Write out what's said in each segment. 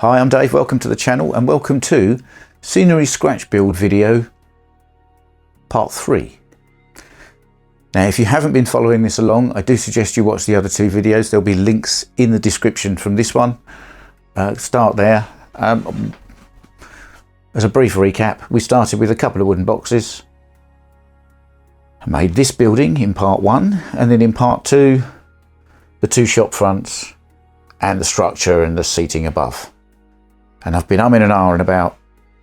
Hi, I'm Dave, welcome to the channel and welcome to Scenery Scratch Build video part 3. Now if you haven't been following this along, I do suggest you watch the other two videos. There'll be links in the description from this one. Start there. As a brief recap, we started with a couple of wooden boxes. I made this building in part 1, and then in part 2 the two shop fronts and the structure and the seating above. And I've been umming and ahhing about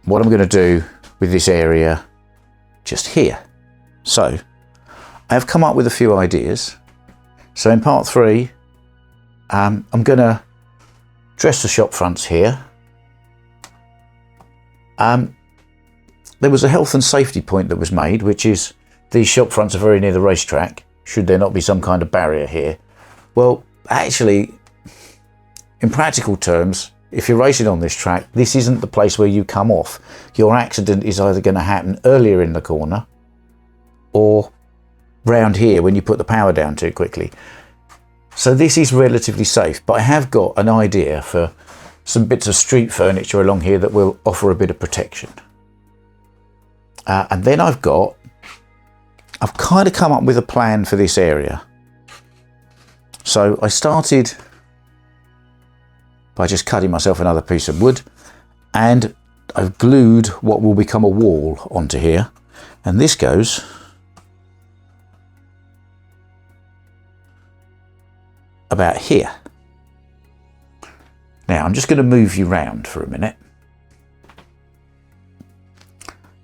what I'm going to do with this area just here. So I have come up with a few ideas. So in part 3 I'm going to dress the shop fronts here. There was a health and safety point that was made, which is these shop fronts are very near the racetrack. Should there not be some kind of barrier here? Well, actually, in practical terms, if you're racing on this track, this isn't the place where you come off. Your accident is either going to happen earlier in the corner or round here when you put the power down too quickly. So this is relatively safe, but I have got an idea for some bits of street furniture along here that will offer a bit of protection. And then I've kind of come up with a plan for this area. So I started by just cutting myself another piece of wood, and I've glued what will become a wall onto here, and this goes about here. Now I'm just going to move you round for a minute.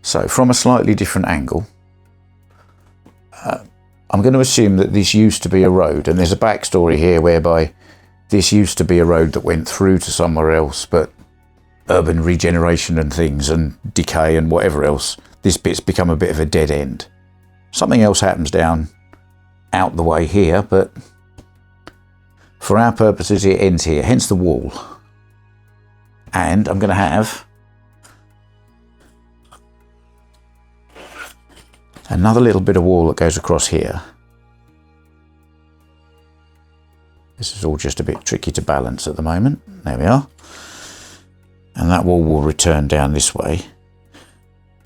So from a slightly different angle, I'm going to assume that this used to be a road, and there's a backstory here whereby this used to be a road that went through to somewhere else, but urban regeneration and things and decay and whatever else, this bit's become a bit of a dead end. Something else happens down out the way here, but for our purposes it ends here, hence the wall. And I'm going to have another little bit of wall that goes across here. This is all just a bit tricky to balance at the moment. There we are. And that wall will return down this way.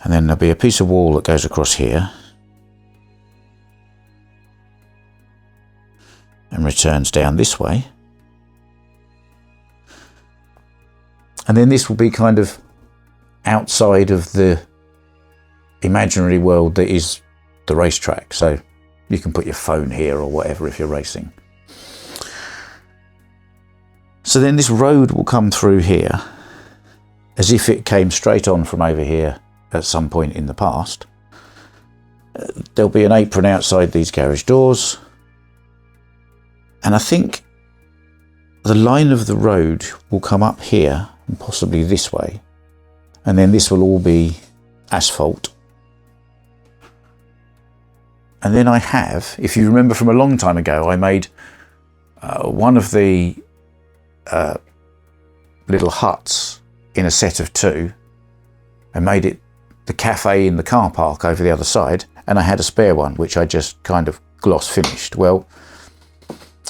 And then there'll be a piece of wall that goes across here and returns down this way. And then this will be kind of outside of the imaginary world that is the racetrack. So you can put your phone here or whatever if you're racing. So then this road will come through here as if it came straight on from over here at some point in the past. There'll be an apron outside these garage doors. And I think the line of the road will come up here and possibly this way. And then this will all be asphalt. And then I have, if you remember from a long time ago, I made one of the little huts in a set of 2 and made it the cafe in the car park over the other side, and I had a spare one which I just kind of gloss finished. Well,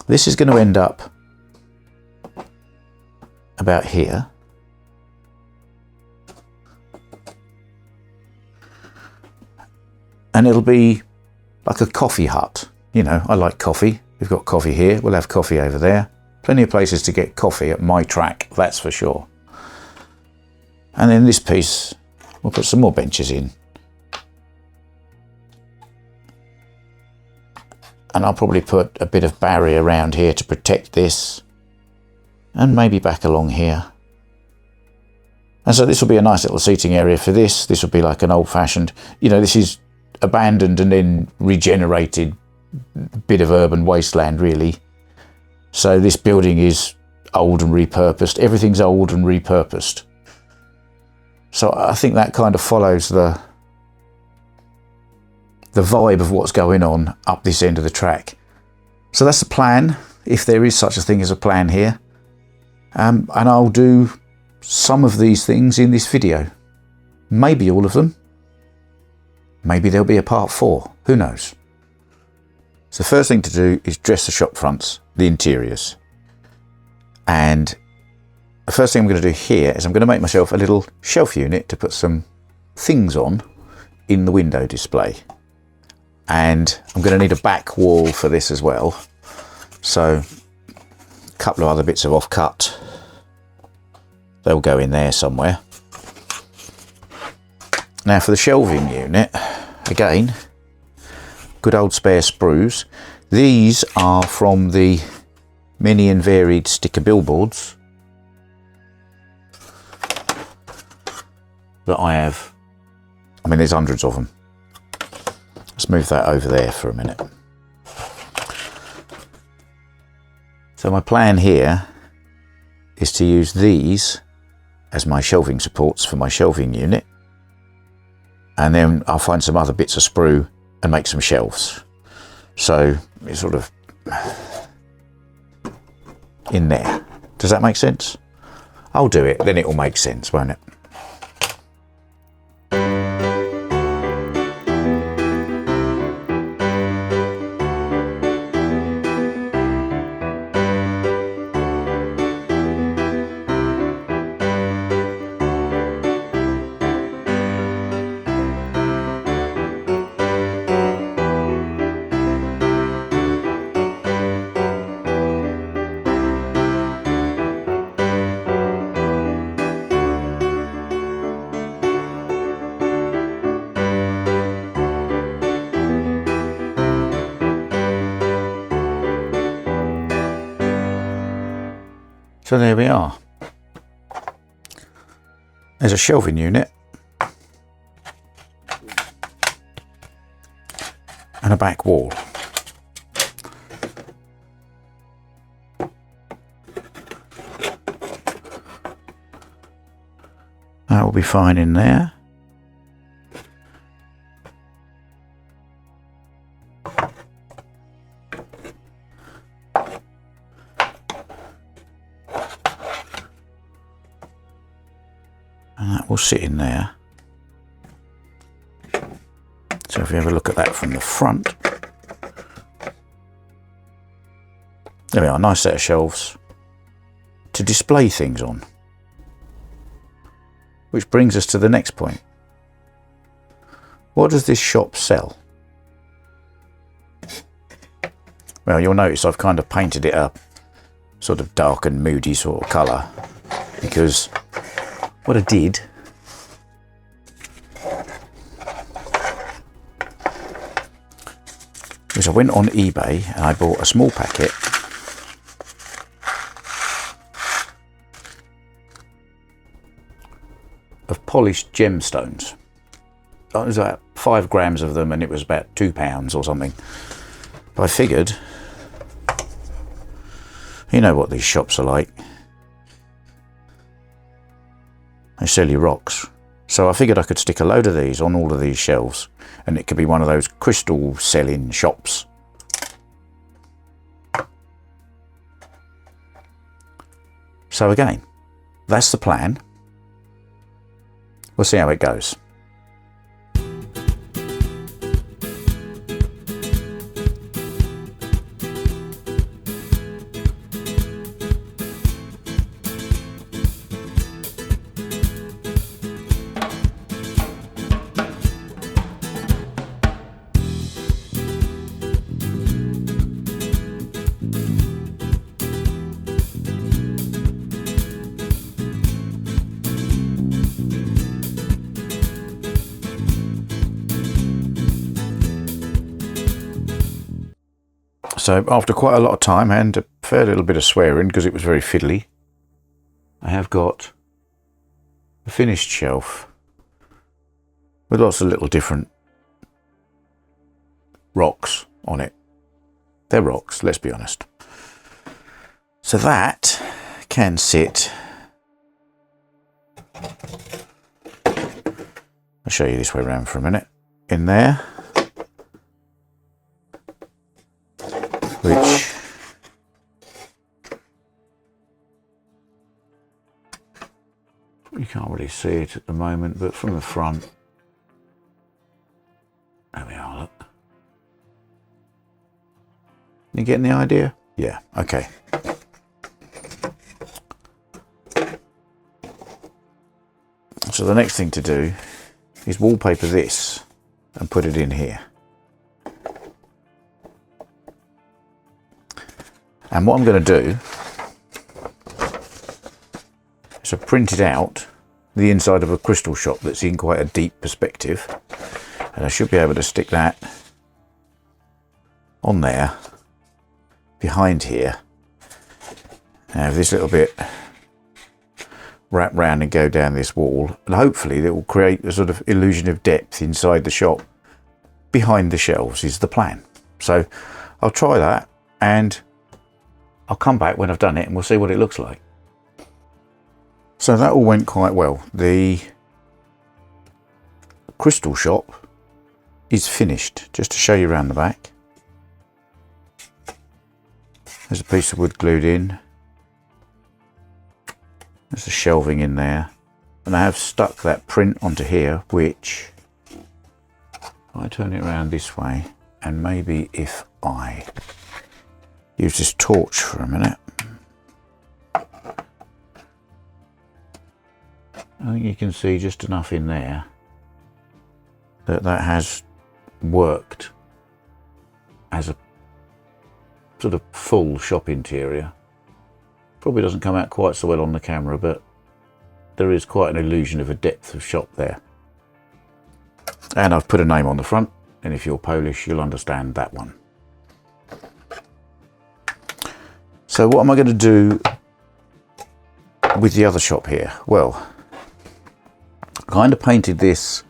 this is going to end up about here. And it'll be like a coffee hut. You know, I like coffee. We've got coffee here, we'll have coffee over there. Plenty of places to get coffee at my track, that's for sure. And then this piece, we'll put some more benches in. And I'll probably put a bit of barrier around here to protect this. And maybe back along here. And so this will be a nice little seating area for this. This will be like an old-fashioned, you know, this is abandoned and then regenerated bit of urban wasteland, really. So this building is old and repurposed. Everything's old and repurposed. So I think that kind of follows the vibe of what's going on up this end of the track. So that's the plan, if there is such a thing as a plan here. And I'll do some of these things in this video. Maybe all of them. Maybe there'll be a part 4. Who knows? So the first thing to do is dress the shop fronts, the interiors. And the first thing I'm going to do here is I'm going to make myself a little shelf unit to put some things on in the window display. And I'm going to need a back wall for this as well. So a couple of other bits of offcut. They'll go in there somewhere. Now for the shelving unit, again, good old spare sprues. These are from the many and varied sticker billboards that I have. I mean, there's hundreds of them. Let's move that over there for a minute. So my plan here is to use these as my shelving supports for my shelving unit. And then I'll find some other bits of sprue and make some shelves. So it's sort of in there. Does that make sense? I'll do it, then it will make sense, won't it? So there we are. There's a shelving unit and a back wall. That will be fine in there. And that will sit in there. So if you have a look at that from the front, there we are, nice set of shelves to display things on. Which brings us to the next point. What does this shop sell? Well, you'll notice I've kind of painted it a sort of dark and moody sort of colour, because what I did was I went on eBay and I bought a small packet of polished gemstones. It was about 5 grams of them and it was about £2 or something. But I figured, you know what these shops are like. They sell you rocks. So I figured I could stick a load of these on all of these shelves and it could be one of those crystal selling shops. So again, that's the plan. We'll see how it goes. So after quite a lot of time and a fair little bit of swearing because it was very fiddly, I have got a finished shelf with lots of little different rocks on it. They're rocks, let's be honest. So that can sit, I'll show you this way around for a minute, in there. Which you can't really see it at the moment, but from the front, there we are, look. You getting the idea? Yeah, okay. So the next thing to do is wallpaper this and put it in here. And what I'm going to do is I've printed out the inside of a crystal shop that's in quite a deep perspective, and I should be able to stick that on there behind here. Now this little bit wrap round and go down this wall, and hopefully it will create a sort of illusion of depth inside the shop behind the shelves is the plan. So I'll try that and I'll come back when I've done it and we'll see what it looks like. So that all went quite well. The crystal shop is finished. Just to show you around the back, there's a piece of wood glued in. There's the shelving in there, and I have stuck that print onto here, which if I turn it around this way, and maybe if I use this torch for a minute, I think you can see just enough in there that that has worked as a sort of full shop interior. Probably doesn't come out quite so well on the camera, but there is quite an illusion of a depth of shop there. And I've put a name on the front, and if you're Polish, you'll understand that one. So what am I going to do with the other shop here? Well, I kind of painted this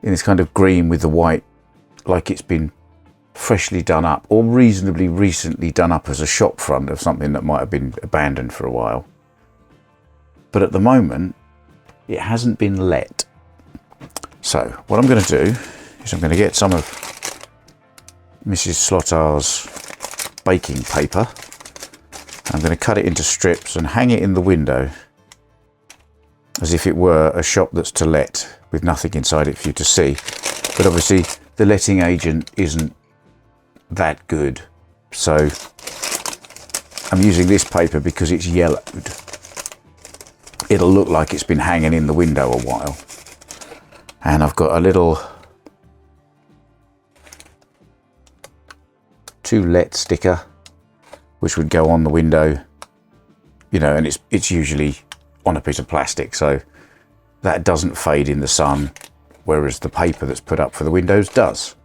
in this kind of green with the white, like it's been freshly done up or reasonably recently done up as a shop front of something that might have been abandoned for a while. But at the moment, it hasn't been let. So what I'm going to do is I'm going to get some of Mrs. Slottar's baking paper. I'm going to cut it into strips and hang it in the window as if it were a shop that's to let with nothing inside it for you to see. But obviously the letting agent isn't that good, so I'm using this paper because it's yellowed. It'll look like it's been hanging in the window a while. And I've got a little to let sticker which would go on the window, you know, and it's usually on a piece of plastic, so that doesn't fade in the sun, whereas the paper that's put up for the windows does,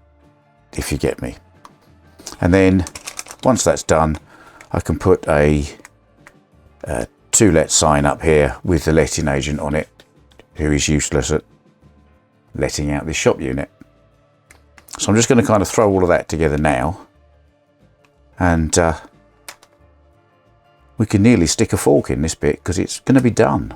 if you get me. And then once that's done, I can put a to let sign up here with the letting agent on it, who is useless at letting out this shop unit. So I'm just going to kind of throw all of that together now, and we can nearly stick a fork in this bit because it's going to be done.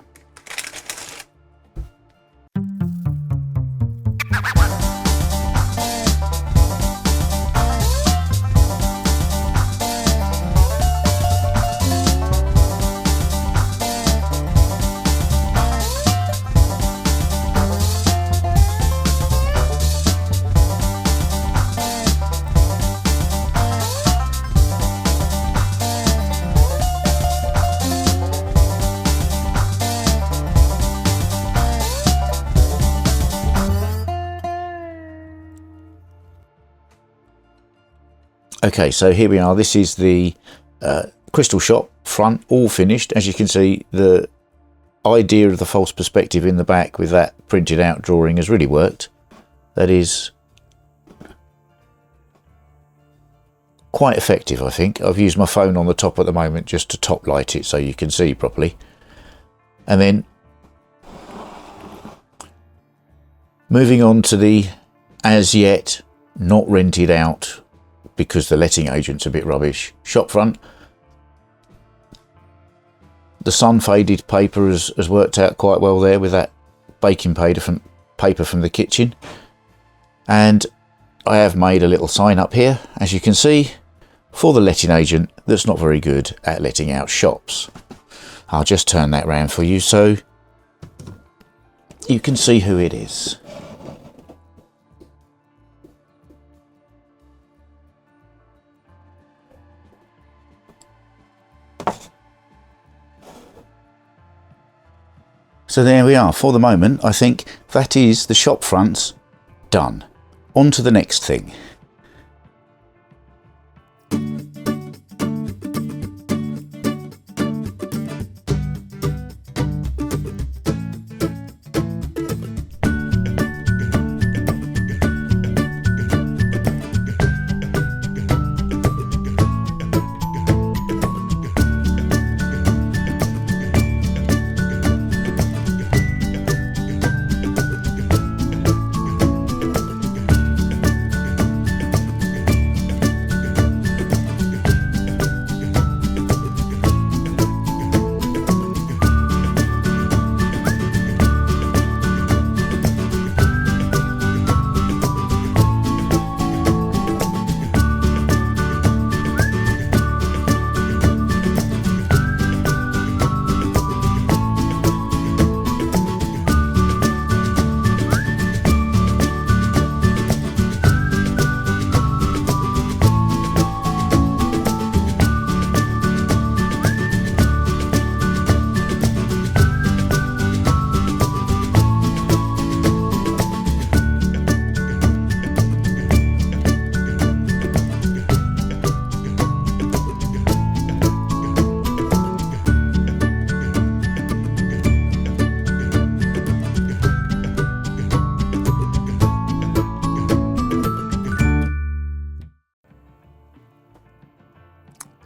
Okay, so here we are. This is the crystal shop front, all finished. As you can see, the idea of the false perspective in the back with that printed out drawing has really worked. That is quite effective, I think. I've used my phone on the top at the moment just to top light it so you can see properly. And then moving on to the as yet not rented out, because the letting agent's a bit rubbish, shop front. The sun faded paper has worked out quite well there with that baking paper from the kitchen. And I have made a little sign up here, as you can see, for the letting agent that's not very good at letting out shops. I'll just turn that round for you so you can see who it is. So there we are. For the moment, I think that is the shop fronts done. On to the next thing.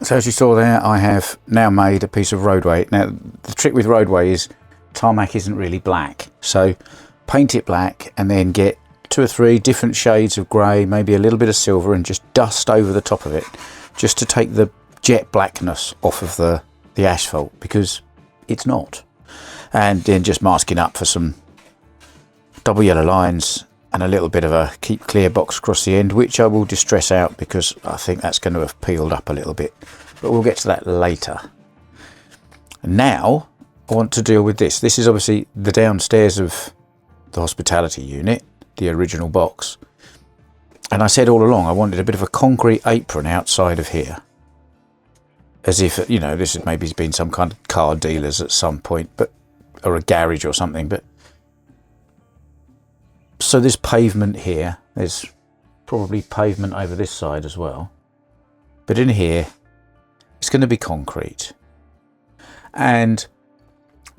So as you saw there, I have now made a piece of roadway. Now the trick with roadway is tarmac isn't really black, so paint it black and then get 2 or 3 different shades of grey, maybe a little bit of silver, and just dust over the top of it just to take the jet blackness off of the asphalt, because it's not. And then just masking up for some double yellow lines and a little bit of a keep clear box across the end, which I will distress out because I think that's going to have peeled up a little bit, but we'll get to that later. Now I want to deal with this. This is obviously the downstairs of the hospitality unit, the original box, and I said all along I wanted a bit of a concrete apron outside of here, as if, you know, this has maybe been some kind of car dealers at some point, but or a garage or something. But so there's pavement here, there's probably pavement over this side as well, but in here it's going to be concrete. And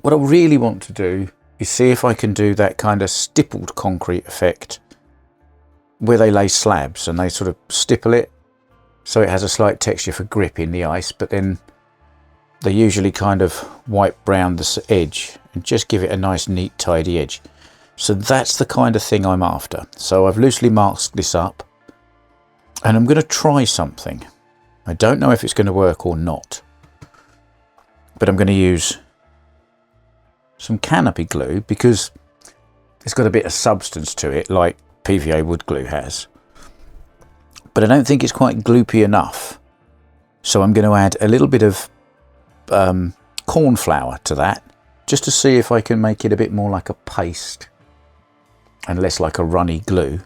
what I really want to do is see if I can do that kind of stippled concrete effect where they lay slabs and they sort of stipple it so it has a slight texture for grip in the ice, but then they usually kind of wipe round the edge and just give it a nice neat tidy edge. So that's the kind of thing I'm after. So I've loosely masked this up and I'm going to try something. I don't know if it's going to work or not, but I'm going to use some canopy glue because it's got a bit of substance to it, like PVA wood glue has, but I don't think it's quite gloopy enough. So I'm going to add a little bit of corn flour to that, just to see if I can make it a bit more like a paste and less like a runny glue.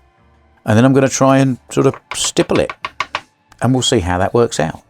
And then I'm going to try and sort of stipple it, and we'll see how that works out.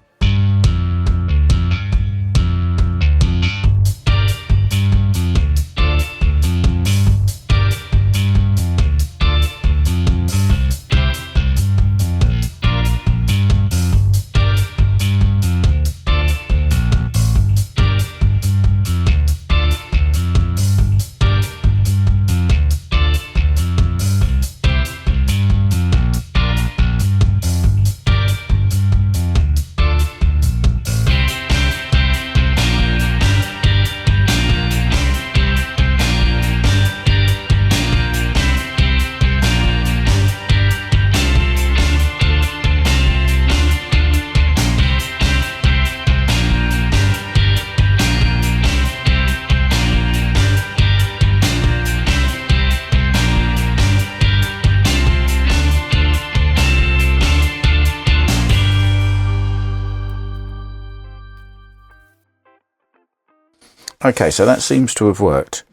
Okay, so that seems to have worked.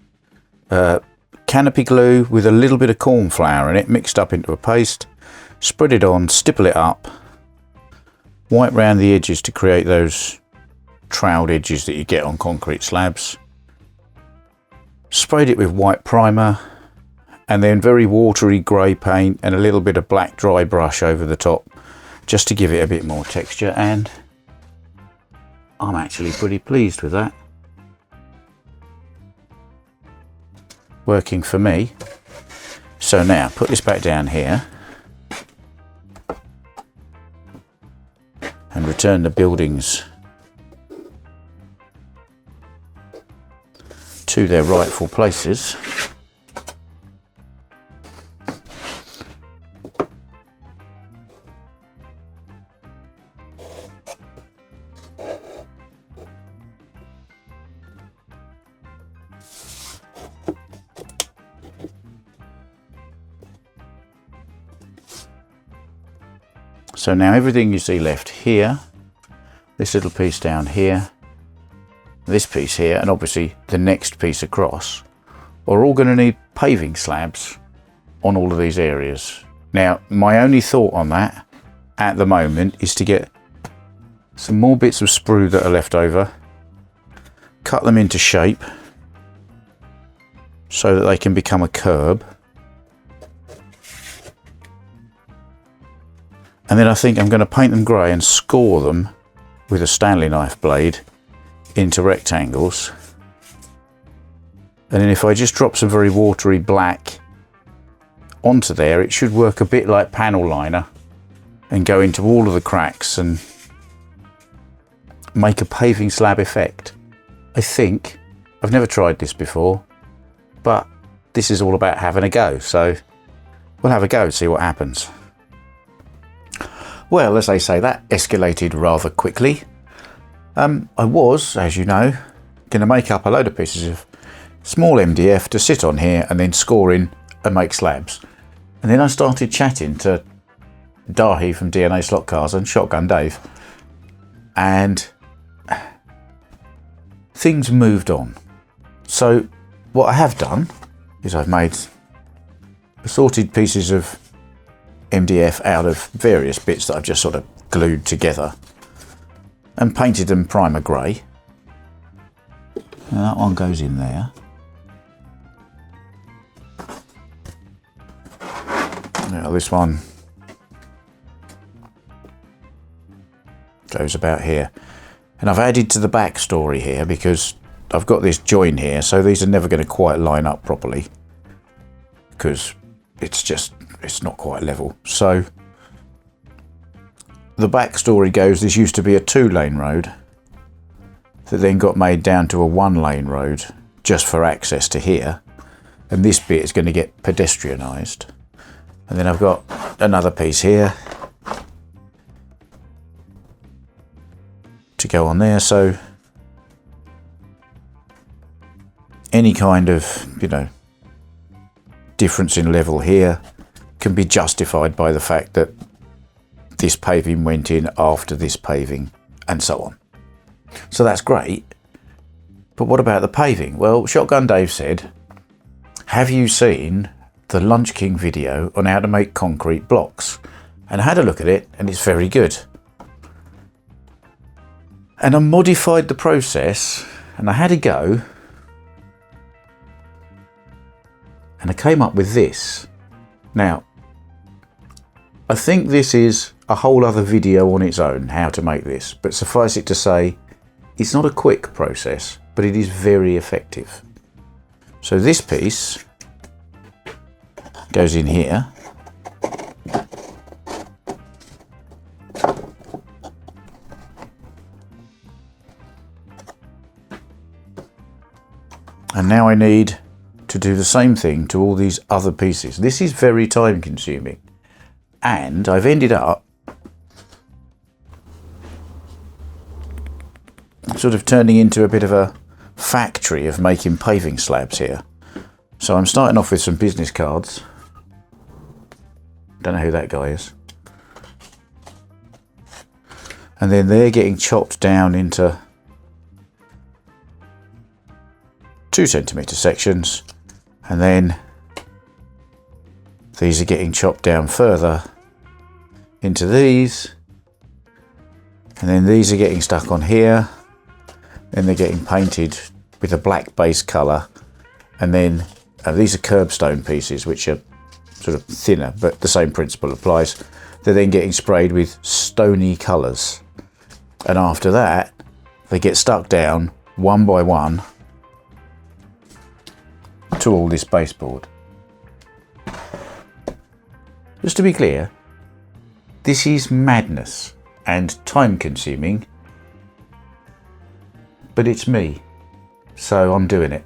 Canopy glue with a little bit of corn flour in it, mixed up into a paste. Spread it on, stipple it up, wipe round the edges to create those troweled edges that you get on concrete slabs. sprayed it with white primer, and then very watery grey paint and a little bit of black dry brush over the top, just to give it a bit more texture, and I'm actually pretty pleased with that. Working for me. So now put this back down here and return the buildings to their rightful places. So now everything you see left here, this little piece down here, this piece here, and obviously the next piece across, are all going to need paving slabs on all of these areas. Now, my only thought on that at the moment is to get some more bits of sprue that are left over, cut them into shape so that they can become a curb. And then I think I'm going to paint them grey and score them with a Stanley knife blade into rectangles. And then if I just drop some very watery black onto there, it should work a bit like panel liner and go into all of the cracks and make a paving slab effect. I think. I've never tried this before, but this is all about having a go. So we'll have a go, see what happens. Well, as they say, that escalated rather quickly. I was, as you know, going to make up a load of pieces of small MDF to sit on here and then score in and make slabs. And then I started chatting to Dahi from DNA Slot Cars and Shotgun Dave, and things moved on. So what I have done is I've made assorted pieces of MDF out of various bits that I've just sort of glued together and painted them primer grey. Now that one goes in there. Now this one goes about here. And I've added to the backstory here because I've got this join here, so these are never going to quite line up properly because it's not quite level. So the backstory goes, this used to be a 2-lane road that then got made down to a 1-lane road just for access to here, and this bit is going to get pedestrianised. And then I've got another piece here to go on there, so any kind of, you know, difference in level here can be justified by the fact that this paving went in after this paving and so on. So that's great. But what about the paving? Well, Shotgun Dave said, have you seen the Lunch King video on how to make concrete blocks? And I had a look at it and it's very good. And I modified the process and I had a go and I came up with this. Now, I think this is a whole other video on its own, how to make this, but suffice it to say, it's not a quick process, but it is very effective. So this piece goes in here. And now I need to do the same thing to all these other pieces. This is very time consuming. And I've ended up sort of turning into a bit of a factory of making paving slabs here. So I'm starting off with some business cards. Don't know who that guy is. And then they're getting chopped down into 2cm sections, and then these are getting chopped down further into these, and then these are getting stuck on here, then they're getting painted with a black base colour, And then these are curbstone pieces, which are sort of thinner, but the same principle applies. They're then getting sprayed with stony colours. And after that, they get stuck down one by one to all this baseboard. Just to be clear, this is madness and time consuming, but it's me, so I'm doing it.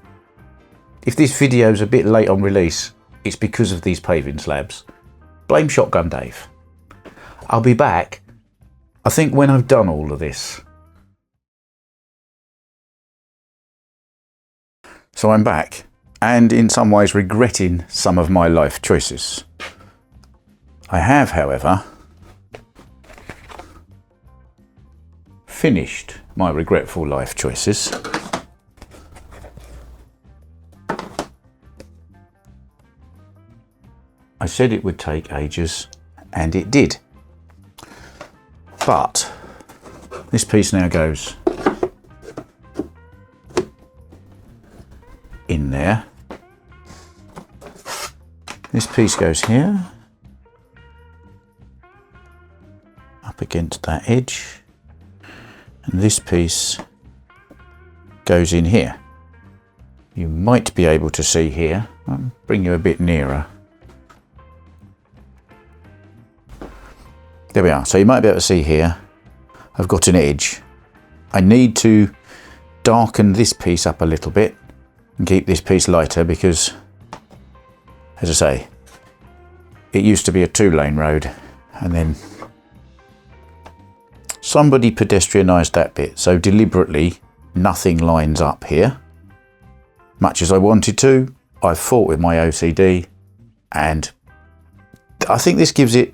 If this video's a bit late on release, it's because of these paving slabs. Blame Shotgun Dave. I'll be back, I think, when I've done all of this. So I'm back, and in some ways regretting some of my life choices. I have, however, finished my regretful life choices. I said it would take ages, and it did. But this piece now goes in there. This piece goes here, up against that edge, and this piece goes in here. You might be able to see here. I'll bring you a bit nearer. There we are. So you might be able to see here, I've got an edge. I need to darken this piece up a little bit and keep this piece lighter because, as I say, it used to be a 2-lane road, and then somebody pedestrianised that bit, so deliberately nothing lines up here. Much as I wanted to, I've fought with my OCD, and I think this gives it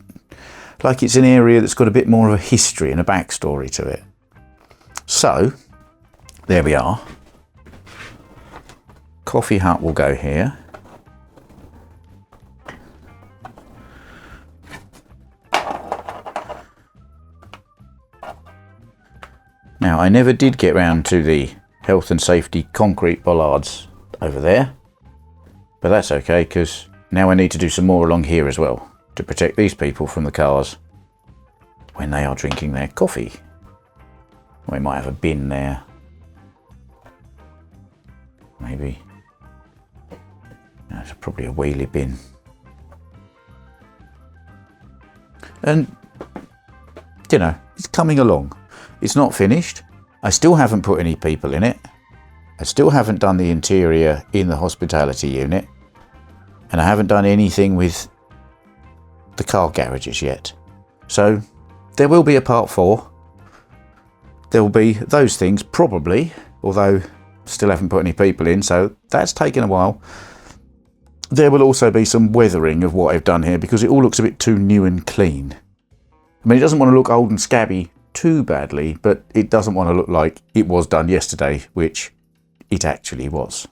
like it's an area that's got a bit more of a history and a backstory to it. So there we are. Coffee hut will go here. Now, I never did get round to the health and safety concrete bollards over there, but that's okay, because now I need to do some more along here as well to protect these people from the cars when they are drinking their coffee. We might have a bin there, maybe. That's probably a wheelie bin. And, you know, it's coming along. It's not finished. I still haven't put any people in it. I still haven't done the interior in the hospitality unit. And I haven't done anything with the car garages yet. So there will be a part 4. There will be those things probably, although still haven't put any people in, so that's taken a while. There will also be some weathering of what I've done here because it all looks a bit too new and clean. I mean, it doesn't want to look old and scabby too badly, but it doesn't want to look like it was done yesterday, which it actually was.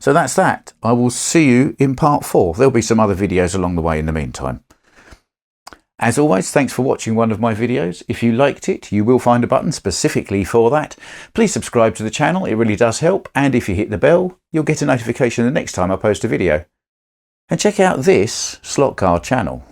So that's that. I will see you in part 4. There'll be some other videos along the way in the meantime. As always, thanks for watching one of my videos. If you liked it, you will find a button specifically for that. Please subscribe to the channel, it really does help. And if you hit the bell, you'll get a notification the next time I post a video. And check out this slot car channel.